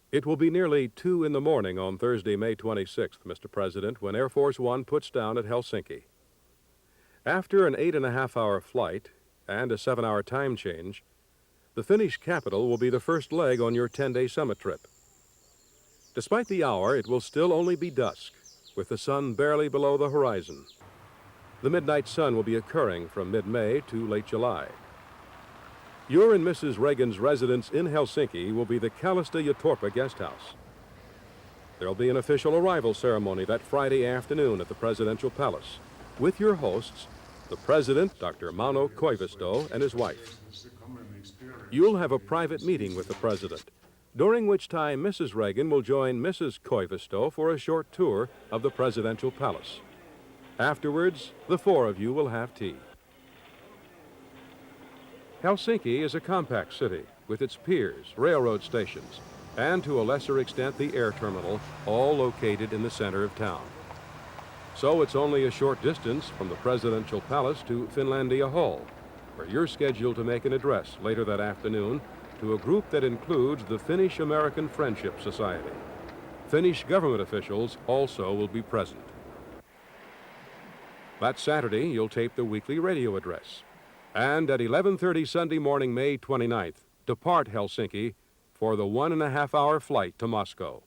It will be nearly 2 in the morning on Thursday, May 26th, Mr. President, when Air Force One puts down at Helsinki. After an 8.5-hour flight and a 7-hour time change, the Finnish capital will be the first leg on your 10-day summit trip. Despite the hour, it will still only be dusk, with the sun barely below the horizon. The midnight sun will be occurring from mid-May to late July. Your and Mrs. Reagan's residence in Helsinki will be the Kallista Yatorpa guest house. There will be an official arrival ceremony that Friday afternoon at the Presidential Palace, with your hosts, the President, Dr. Mauno Koivisto, and his wife. You'll have a private meeting with the President, during which time Mrs. Reagan will join Mrs. Koivisto for a short tour of the Presidential Palace. Afterwards, the four of you will have tea. Helsinki is a compact city with its piers, railroad stations, and to a lesser extent the air terminal, all located in the center of town. So it's only a short distance from the Presidential Palace to Finlandia Hall, where you're scheduled to make an address later that afternoon to a group that includes the Finnish-American Friendship Society. Finnish government officials also will be present. That Saturday, you'll tape the weekly radio address. And at 11:30 Sunday morning, May 29th, depart Helsinki for the 1.5-hour flight to Moscow.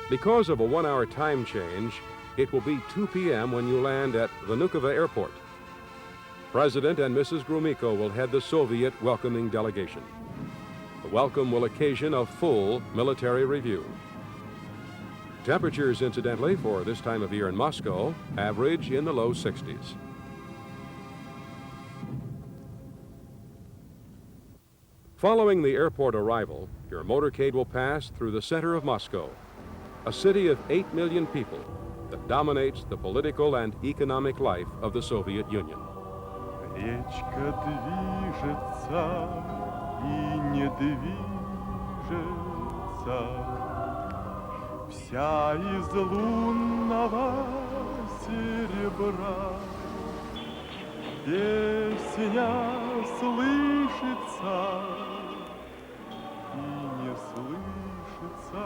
Because of a 1-hour time change, it will be 2 p.m. when you land at Vnukovo Airport. President and Mrs. Gromyko will head the Soviet welcoming delegation. The welcome will occasion a full military review. Temperatures, incidentally, for this time of year in Moscow, average in the low 60s. Following the airport arrival, your motorcade will pass through the center of Moscow, a city of 8 million people that dominates the political and economic life of the Soviet Union. Речка движется и не движется. Вся из лунного серебра, песня слышится и не слышится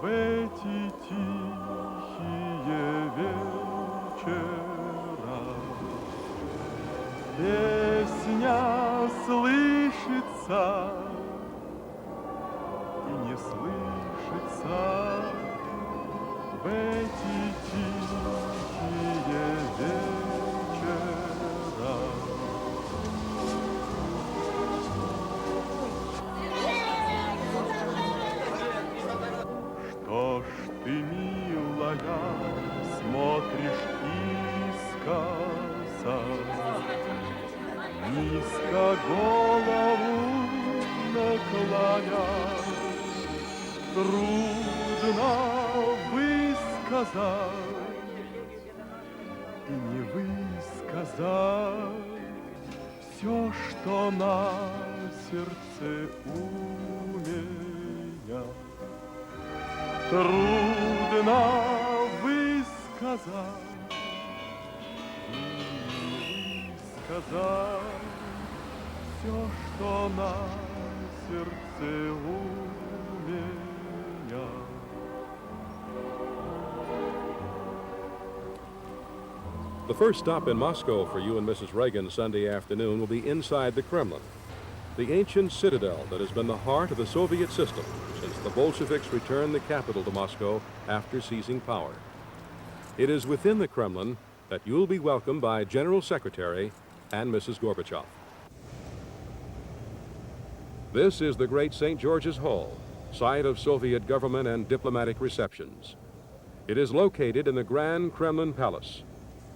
в эти тихие вечера. Песня слышится и не слышится в эти тихие вечера. Что ж ты, милая, смотришь искоса, низко голову наклоня? Трудно высказать и не высказать все, что на сердце у меня. Трудно высказать и не высказать все, что на сердце у меня. The first stop in Moscow for you and Mrs. Reagan Sunday afternoon will be inside the Kremlin, the ancient citadel that has been the heart of the Soviet system since the Bolsheviks returned the capital to Moscow after seizing power. It is within the Kremlin that you'll be welcomed by General Secretary and Mrs. Gorbachev. This is the great St. George's Hall, site of Soviet government and diplomatic receptions. It is located in the Grand Kremlin Palace,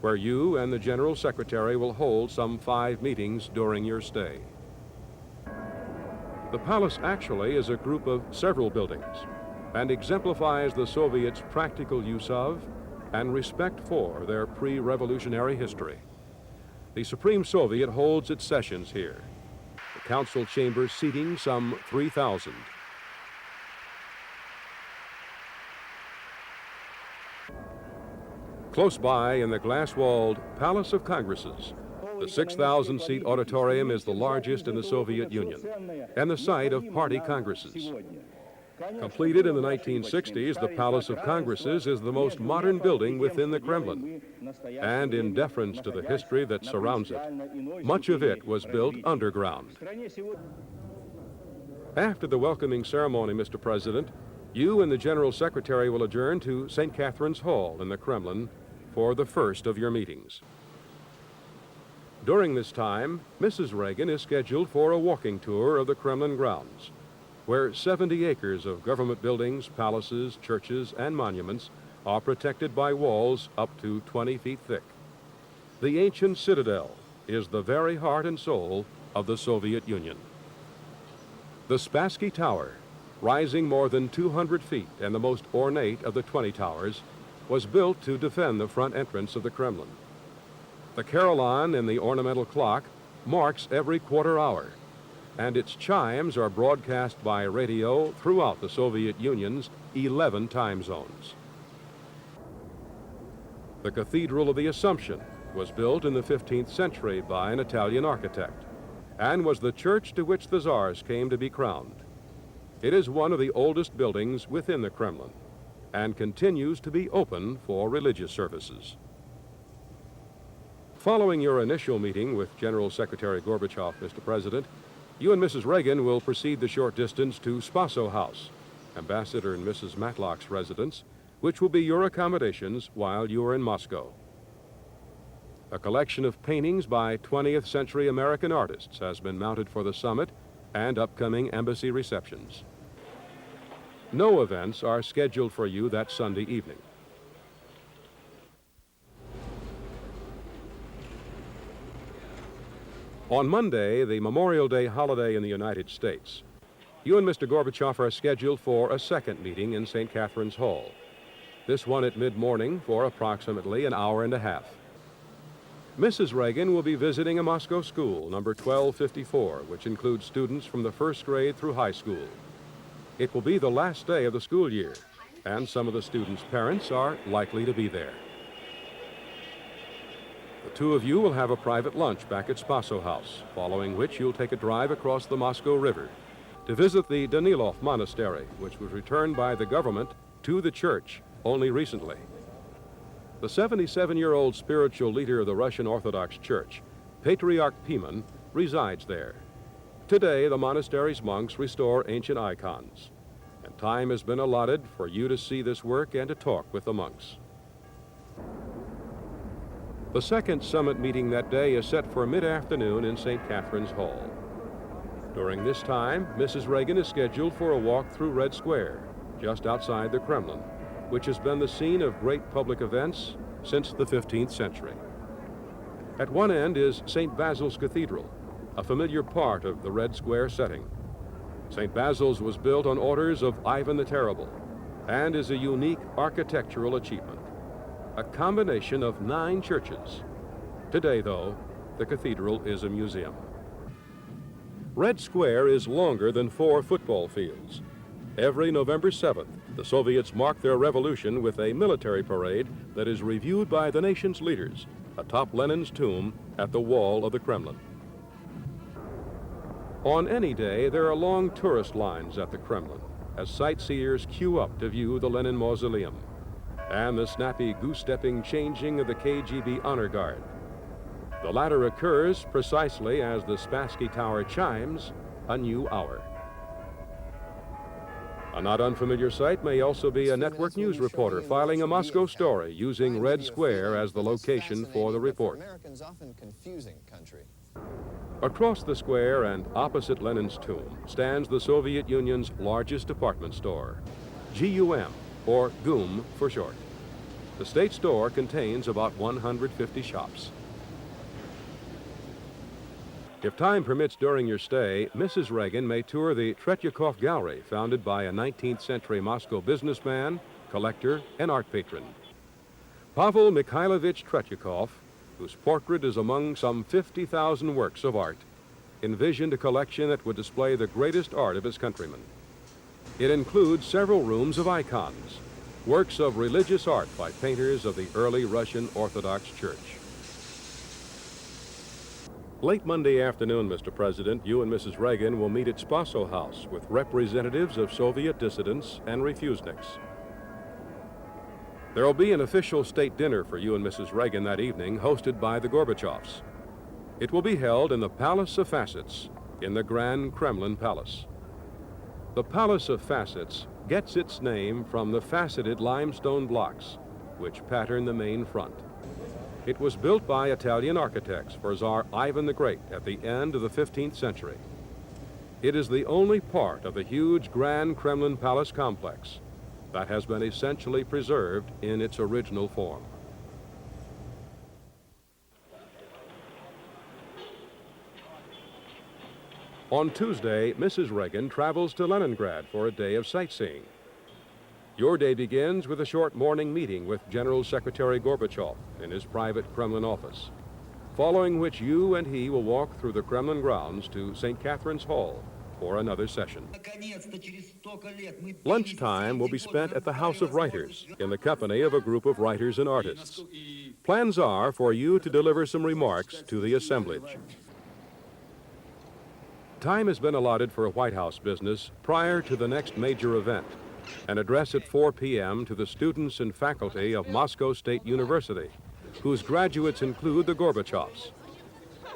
where you and the General Secretary will hold some 5 meetings during your stay. The palace actually is a group of several buildings and exemplifies the Soviets' practical use of and respect for their pre-revolutionary history. The Supreme Soviet holds its sessions here, the council chambers seating some 3,000. Close by in the glass-walled Palace of Congresses, The 6,000-seat auditorium is the largest in the Soviet Union and the site of party congresses. Completed in the 1960s, the Palace of Congresses is the most modern building within the Kremlin. And in deference to the history that surrounds it, much of it was built underground. After the welcoming ceremony, Mr. President, you and the General Secretary will adjourn to St. Catherine's Hall in the Kremlin for the first of your meetings. During this time, Mrs. Reagan is scheduled for a walking tour of the Kremlin grounds, where 70 acres of government buildings, palaces, churches, and monuments are protected by walls up to 20 feet thick. The ancient citadel is the very heart and soul of the Soviet Union. The Spassky Tower, rising more than 200 feet and the most ornate of the 20 towers, was built to defend the front entrance of the Kremlin. The carillon in the ornamental clock marks every quarter hour, and its chimes are broadcast by radio throughout the Soviet Union's 11 time zones. The Cathedral of the Assumption was built in the 15th century by an Italian architect and was the church to which the czars came to be crowned. It is one of the oldest buildings within the Kremlin and continues to be open for religious services. Following your initial meeting with General Secretary Gorbachev, Mr. President, you and Mrs. Reagan will proceed the short distance to Spaso House, Ambassador and Mrs. Matlock's residence, which will be your accommodations while you are in Moscow. A collection of paintings by 20th century American artists has been mounted for the summit and upcoming embassy receptions. No events are scheduled for you that Sunday evening. On Monday, the Memorial Day holiday in the United States, you and Mr. Gorbachev are scheduled for a second meeting in St. Catherine's Hall, this one at mid-morning for approximately an hour and a half. Mrs. Reagan will be visiting a Moscow school, number 1254, which includes students from the first grade through high school. It will be the last day of the school year, and some of the students' parents are likely to be there. The two of you will have a private lunch back at Spaso House, following which you'll take a drive across the Moscow River to visit the Danilov Monastery, which was returned by the government to the church only recently. The 77-year-old spiritual leader of the Russian Orthodox Church, Patriarch Pimen, resides there. Today, the monastery's monks restore ancient icons, and time has been allotted for you to see this work and to talk with the monks. The second summit meeting that day is set for mid-afternoon in St. Catherine's Hall. During this time, Mrs. Reagan is scheduled for a walk through Red Square, just outside the Kremlin, which has been the scene of great public events since the 15th century. At one end is St. Basil's Cathedral, a familiar part of the Red Square setting. St. Basil's was built on orders of Ivan the Terrible and is a unique architectural achievement, a combination of 9 churches. Today, though, the cathedral is a museum. Red Square is longer than 4 football fields. Every November 7th, the Soviets mark their revolution with a military parade that is reviewed by the nation's leaders atop Lenin's tomb at the wall of the Kremlin. On any day, there are long tourist lines at the Kremlin as sightseers queue up to view the Lenin Mausoleum and the snappy goose-stepping changing of the KGB honor guard. The latter occurs precisely as the Spassky Tower chimes a new hour. A not unfamiliar sight may also be a network news reporter filing a Moscow story using Red Square as the location for the report. Across the square and opposite Lenin's tomb stands the Soviet Union's largest department store, GUM, or GUM for short. The state store contains about 150 shops. If time permits during your stay, Mrs. Reagan may tour the Tretyakov Gallery, founded by a 19th century Moscow businessman, collector, and art patron. Pavel Mikhailovich Tretyakov, whose portrait is among some 50,000 works of art, envisioned a collection that would display the greatest art of his countrymen. It includes several rooms of icons, works of religious art by painters of the early Russian Orthodox Church. Late Monday afternoon, Mr. President, you and Mrs. Reagan will meet at Spaso House with representatives of Soviet dissidents and refuseniks. There will be an official state dinner for you and Mrs. Reagan that evening, hosted by the Gorbachevs. It will be held in the Palace of Facets in the Grand Kremlin Palace. The Palace of Facets gets its name from the faceted limestone blocks which pattern the main front. It was built by Italian architects for Tsar Ivan the Great at the end of the 15th century. It is the only part of the huge Grand Kremlin Palace complex that has been essentially preserved in its original form. On Tuesday, Mrs. Reagan travels to Leningrad for a day of sightseeing. Your day begins with a short morning meeting with General Secretary Gorbachev in his private Kremlin office, following which you and he will walk through the Kremlin grounds to St. Catherine's Hall for another session. Lunchtime will be spent at the House of Writers in the company of a group of writers and artists. Plans are for you to deliver some remarks to the assemblage. Time has been allotted for a White House business prior to the next major event, an address at 4 p.m. to the students and faculty of Moscow State University, whose graduates include the Gorbachevs.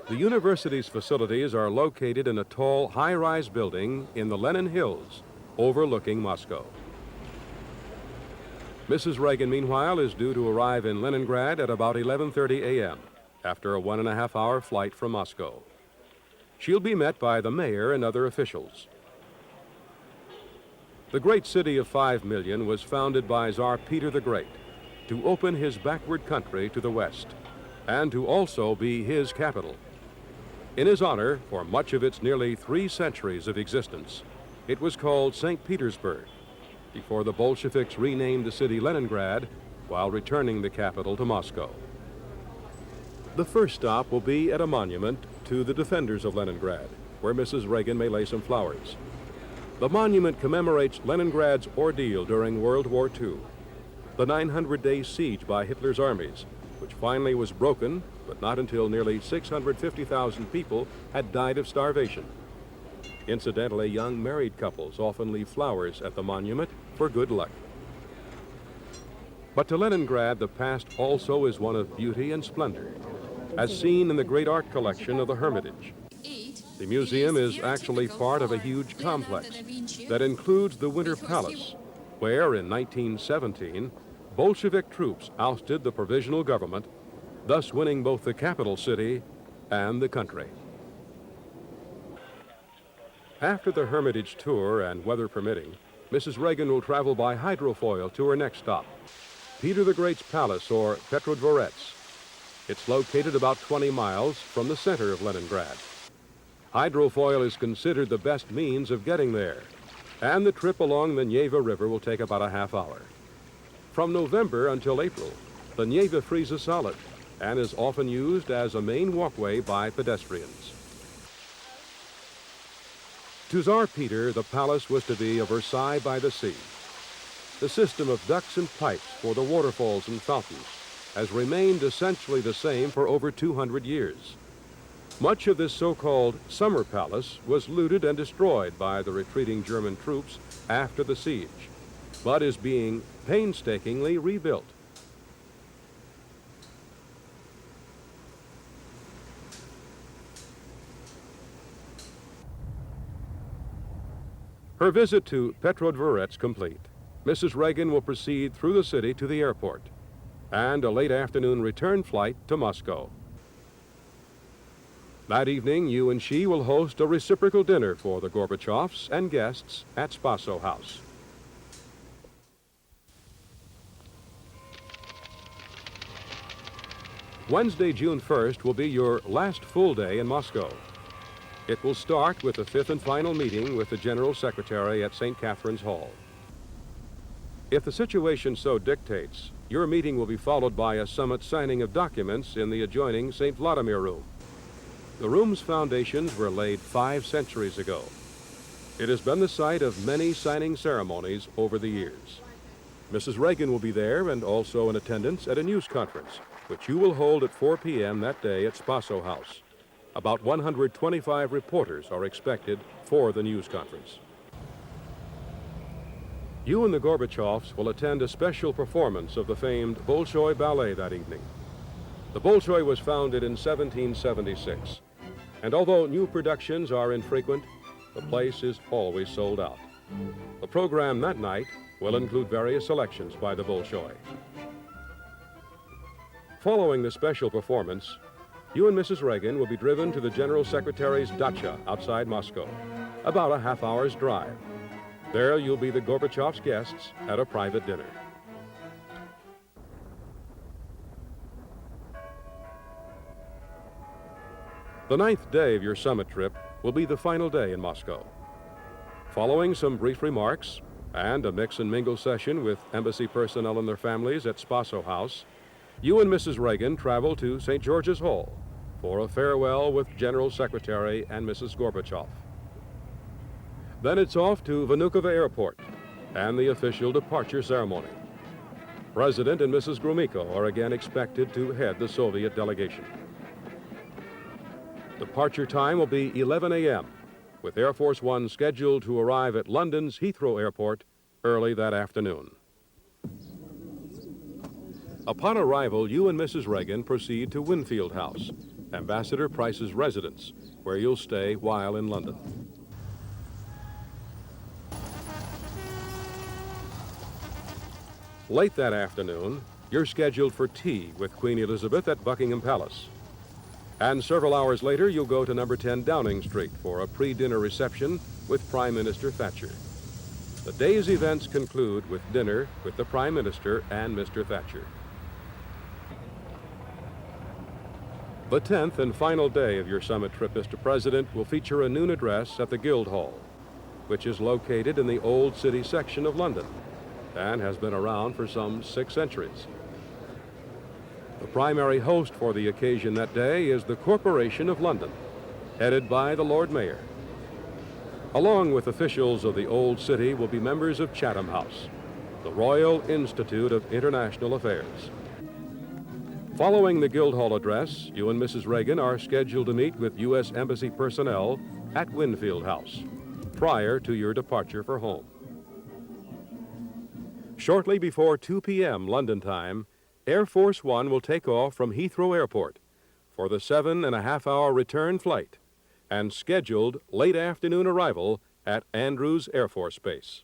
The university's facilities are located in a tall, high-rise building in the Lenin Hills, overlooking Moscow. Mrs. Reagan, meanwhile, is due to arrive in Leningrad at about 11:30 a.m. after a 1.5-hour flight from Moscow. She'll be met by the mayor and other officials. The great city of 5 million was founded by Tsar Peter the Great to open his backward country to the west and to also be his capital. In his honor, for much of its nearly 3 centuries of existence, it was called St. Petersburg before the Bolsheviks renamed the city Leningrad while returning the capital to Moscow. The first stop will be at a monument to the defenders of Leningrad, where Mrs. Reagan may lay some flowers. The monument commemorates Leningrad's ordeal during World War II, the 900-day siege by Hitler's armies, which finally was broken, but not until nearly 650,000 people had died of starvation. Incidentally, young married couples often leave flowers at the monument for good luck. But to Leningrad, the past also is one of beauty and splendor, as seen in the great art collection of the Hermitage. The museum is actually part of a huge complex that includes the Winter Palace, where in 1917, Bolshevik troops ousted the provisional government, thus winning both the capital city and the country. After the Hermitage tour and weather permitting, Mrs. Reagan will travel by hydrofoil to her next stop, Peter the Great's Palace, or Petrodvorets. It's located about 20 miles from the center of Leningrad. Hydrofoil is considered the best means of getting there, and the trip along the Neva River will take about a half hour. From November until April, the Neva freezes solid and is often used as a main walkway by pedestrians. To Tsar Peter, the palace was to be a Versailles by the sea. The system of ducts and pipes for the waterfalls and fountains has remained essentially the same for over 200 years. Much of this so-called summer palace was looted and destroyed by the retreating German troops after the siege, but is being painstakingly rebuilt. Her visit to Petrodvorets complete, Mrs. Reagan will proceed through the city to the airport and a late afternoon return flight to Moscow. That evening, you and she will host a reciprocal dinner for the Gorbachevs and guests at Spaso House. Wednesday, June 1st, will be your last full day in Moscow. It will start with the 5th and final meeting with the General Secretary at St. Catherine's Hall. If the situation so dictates, your meeting will be followed by a summit signing of documents in the adjoining St. Vladimir room. The room's foundations were laid 5 centuries ago. It has been the site of many signing ceremonies over the years. Mrs. Reagan will be there and also in attendance at a news conference, which you will hold at 4 p.m. that day at Spaso House. About 125 reporters are expected for the news conference. You and the Gorbachevs will attend a special performance of the famed Bolshoi Ballet that evening. The Bolshoi was founded in 1776, and although new productions are infrequent, the place is always sold out. The program that night will include various selections by the Bolshoi. Following the special performance, you and Mrs. Reagan will be driven to the General Secretary's dacha outside Moscow, about a half-hour's drive. There you'll be the Gorbachev's guests at a private dinner. The 9th day of your summit trip will be the final day in Moscow. Following some brief remarks and a mix and mingle session with embassy personnel and their families at Spaso House, you and Mrs. Reagan travel to St. George's Hall for a farewell with General Secretary and Mrs. Gorbachev. Then it's off to Vnukovo Airport and the official departure ceremony. President and Mrs. Gromyko are again expected to head the Soviet delegation. Departure time will be 11 a.m., with Air Force One scheduled to arrive at London's Heathrow Airport early that afternoon. Upon arrival, you and Mrs. Reagan proceed to Winfield House, Ambassador Price's residence, where you'll stay while in London. Late that afternoon, you're scheduled for tea with Queen Elizabeth at Buckingham Palace. And several hours later, you'll go to number 10 Downing Street for a pre-dinner reception with Prime Minister Thatcher. The day's events conclude with dinner with the Prime Minister and Mr. Thatcher. The 10th and final day of your summit trip, Mr. President, will feature a noon address at the Guildhall, which is located in the Old City section of London and has been around for some 6 centuries. The primary host for the occasion that day is the Corporation of London, headed by the Lord Mayor. Along with officials of the Old City will be members of Chatham House, the Royal Institute of International Affairs. Following the Guildhall address, you and Mrs. Reagan are scheduled to meet with U.S. Embassy personnel at Winfield House prior to your departure for home. Shortly before 2 p.m. London time, Air Force One will take off from Heathrow Airport for the 7.5-hour return flight and scheduled late afternoon arrival at Andrews Air Force Base.